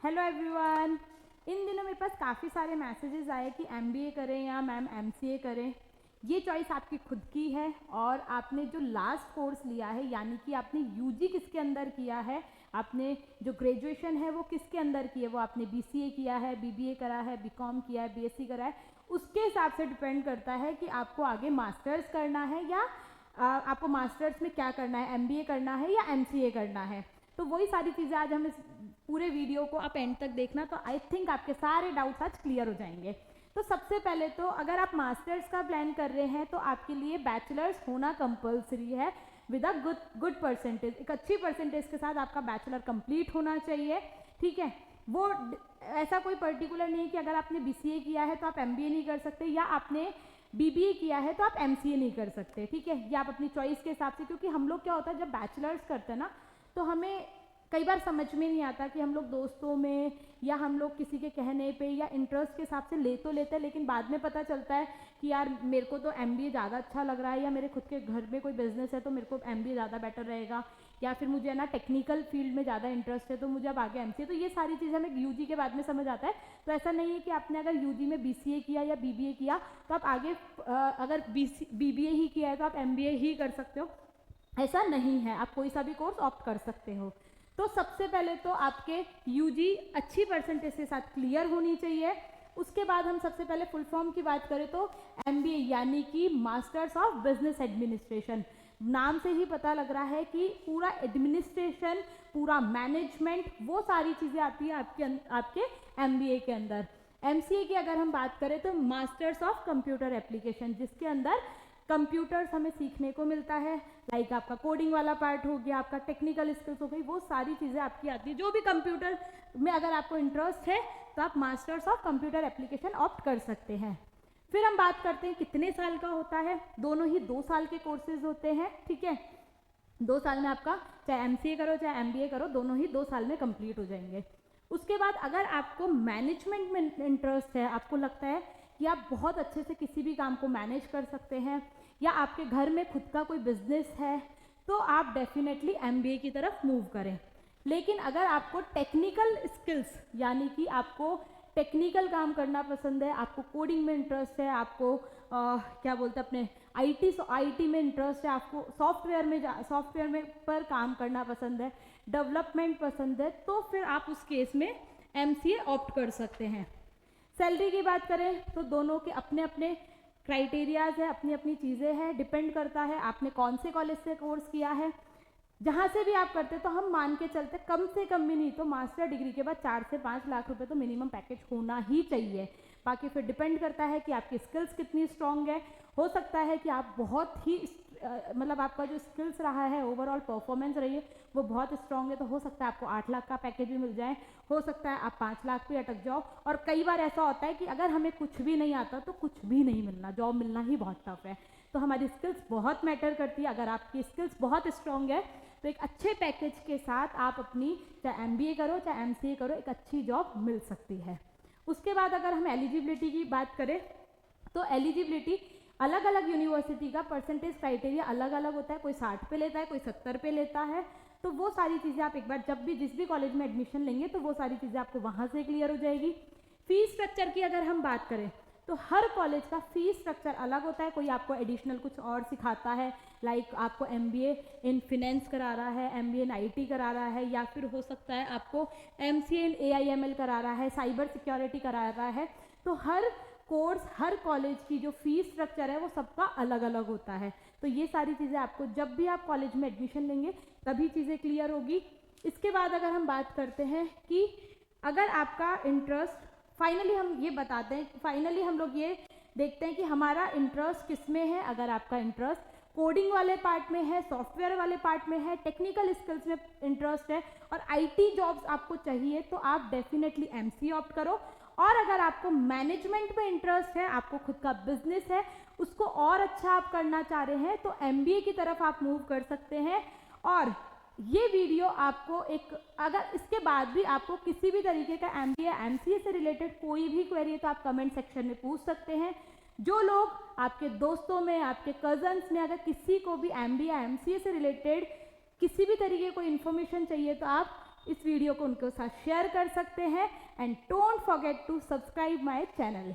Hello everyone. इन दिनों मेरे पास काफ़ी सारे मैसेजेस आए कि एमबीए करें या मैम एमसीए करें। ये चॉइस आपकी खुद की है और आपने जो लास्ट कोर्स लिया है यानी कि आपने यूजी किसके अंदर किया है, आपने जो ग्रेजुएशन है वो किसके अंदर की है, वो आपने बीसीए किया है, बीबीए करा है, बीकॉम किया है, बीएससी करा है, उसके हिसाब से डिपेंड करता है कि आपको आगे मास्टर्स करना है या आपको मास्टर्स में क्या करना है, एमबीए करना है या एमसीए करना है। तो वही सारी चीज़ें आज हम इस पूरे वीडियो को आप एंड तक देखना, तो आई थिंक आपके सारे डाउट्स आज क्लियर हो जाएंगे। तो सबसे पहले तो अगर आप मास्टर्स का प्लान कर रहे हैं तो आपके लिए बैचलर्स होना कंपलसरी है विद अ गुड परसेंटेज। एक अच्छी परसेंटेज के साथ आपका बैचलर कंप्लीट होना चाहिए, ठीक है। वो ऐसा कोई पर्टिकुलर नहीं है कि अगर आपने बीसीए किया है तो आप एमबीए नहीं कर सकते या आपने बीबीए किया है तो आप एमसीए नहीं कर सकते, ठीक है। ये आप अपनी चॉइस के हिसाब से, क्योंकि हम लोग क्या होता है जब बैचलर्स करते हैं ना तो हमें कई बार समझ में नहीं आता कि हम लोग दोस्तों में या हम लोग किसी के कहने पे या इंटरेस्ट के हिसाब से ले तो लेते हैं, लेकिन बाद में पता चलता है कि यार मेरे को तो एमबीए ज़्यादा अच्छा लग रहा है, या मेरे खुद के घर में कोई बिजनेस है तो मेरे को एमबीए ज़्यादा बेटर रहेगा, या फिर मुझे ना टेक्निकल फील्ड में ज़्यादा इंटरेस्ट है तो मुझे अब आगे एमसीए। तो ये सारी चीज़ें हमें यूजी के बाद में समझ आता है। तो ऐसा नहीं है कि आपने अगर यूजी में बीसीए किया या बीबीए किया तो आप आगे अगर बीबीए ही किया है तो आप एमबीए ही कर सकते हो, ऐसा नहीं है। आप कोई सा भी कोर्स ऑप्ट कर सकते हो। तो सबसे पहले तो आपके यूजी अच्छी परसेंटेज के साथ क्लियर होनी चाहिए। उसके बाद हम सबसे पहले फुल फॉर्म की बात करें तो एमबीए यानी कि मास्टर्स ऑफ बिजनेस एडमिनिस्ट्रेशन। नाम से ही पता लग रहा है कि पूरा एडमिनिस्ट्रेशन, पूरा मैनेजमेंट, वो सारी चीज़ें आती है आपके एमबीए के अंदर। एमसीए की अगर हम बात करें तो मास्टर्स ऑफ कंप्यूटर एप्लीकेशन, जिसके अंदर कंप्यूटर्स हमें सीखने को मिलता है, लाइक आपका कोडिंग वाला पार्ट हो गया, आपका टेक्निकल स्किल्स हो गई, वो सारी चीज़ें आपकी आती है। जो भी कंप्यूटर में अगर आपको इंटरेस्ट है तो आप masters of computer application opt कर सकते हैं। फिर हम बात करते हैं कितने साल का होता है। दोनों ही 2 साल के कोर्सेज होते हैं, ठीक है। 2 साल में आपका चाहे एमसीए करो चाहे एमबीए करो, दोनों ही 2 साल में कंप्लीट हो जाएंगे। उसके बाद अगर आपको मैनेजमेंट में इंटरेस्ट है, आपको लगता है कि आप बहुत अच्छे से किसी भी काम को मैनेज कर सकते हैं, या आपके घर में खुद का कोई बिजनेस है, तो आप डेफिनेटली एमबीए की तरफ मूव करें। लेकिन अगर आपको टेक्निकल स्किल्स यानी कि आपको टेक्निकल काम करना पसंद है, आपको कोडिंग में इंटरेस्ट है, आपको क्या बोलते हैं अपने आईटी में इंटरेस्ट है, आपको सॉफ्टवेयर में पर काम करना पसंद है, डेवलपमेंट पसंद है, तो फिर आप उस केस में एमसीए ऑप्ट कर सकते हैं। सैलरी की बात करें तो दोनों के अपने अपने क्राइटेरियाज है, अपनी अपनी चीज़ें हैं, डिपेंड करता है आपने कौन से कॉलेज से कोर्स किया है। जहाँ से भी आप करते तो हम मान के चलते कम से कम भी नहीं तो मास्टर डिग्री के बाद 4 से 5 लाख रुपए तो मिनिमम पैकेज होना ही चाहिए। बाकी फिर डिपेंड करता है कि आपकी स्किल्स कितनी स्ट्रांग है। हो सकता है कि आप बहुत ही मतलब आपका जो स्किल्स रहा है, ओवरऑल परफॉर्मेंस रही है वो बहुत स्ट्रांग है, तो हो सकता है आपको 8 लाख का पैकेज भी मिल जाए, हो सकता है आप 5 लाख पे अटक जाओ। और कई बार ऐसा होता है कि अगर हमें कुछ भी नहीं आता तो कुछ भी नहीं मिलना, जॉब मिलना ही बहुत टफ है। तो हमारी स्किल्स बहुत मैटर करती है। अगर आपकी स्किल्स बहुत स्ट्रांग है तो एक अच्छे पैकेज के साथ आप अपनी चाहे एमबीए करो चाहे एमसीए करो, एक अच्छी जॉब मिल सकती है। उसके बाद अगर हम एलिजिबिलिटी की बात करें तो एलिजिबिलिटी अलग अलग यूनिवर्सिटी का परसेंटेज क्राइटेरिया अलग अलग होता है। कोई 60 पे लेता है, कोई 70 पे लेता है। तो वो सारी चीज़ें आप एक बार जब भी जिस भी कॉलेज में एडमिशन लेंगे तो वो सारी चीज़ें आपको वहाँ से क्लियर हो जाएगी। फीस स्ट्रक्चर की अगर हम बात करें तो हर कॉलेज का फीस स्ट्रक्चर अलग होता है। कोई आपको एडिशनल कुछ और सिखाता है, लाइक आपको एमबीए इन फिनेंस करा रहा है, एमबीए इन आईटी करा रहा है, या फिर हो सकता है आपको एमसीए इन एआईएमएल करा रहा है, साइबर सिक्योरिटी करा रहा है। तो हर कोर्स, हर कॉलेज की जो फीस स्ट्रक्चर है वो सबका अलग अलग होता है। तो ये सारी चीज़ें आपको जब भी आप कॉलेज में एडमिशन लेंगे तभी चीज़ें क्लियर होगी। इसके बाद अगर हम बात करते हैं कि अगर आपका इंटरेस्ट, फाइनली हम ये बताते हैं, फाइनली हम लोग ये देखते हैं कि हमारा इंटरेस्ट किस में है। अगर आपका इंटरेस्ट कोडिंग वाले पार्ट में है, सॉफ्टवेयर वाले पार्ट में है, टेक्निकल स्किल्स में इंटरेस्ट है और आईटी जॉब्स आपको चाहिए, तो आप डेफिनेटली एमसीए ऑप्ट करो। और अगर आपको मैनेजमेंट में इंटरेस्ट है, आपको खुद का बिजनेस है, उसको और अच्छा आप करना चाह रहे हैं, तो एमबीए की तरफ आप मूव कर सकते हैं। और ये वीडियो आपको एक, अगर इसके बाद भी आपको किसी भी तरीके का एमबीए एमसीए से रिलेटेड कोई भी क्वेरी है तो आप कमेंट सेक्शन में पूछ सकते हैं। जो लोग आपके दोस्तों में, आपके कजन्स में, अगर किसी को भी एमबीए एमसीए से रिलेटेड किसी भी तरीके को इन्फॉर्मेशन चाहिए तो आप इस वीडियो को उनके साथ शेयर कर सकते हैं and don't forget to subscribe my channel.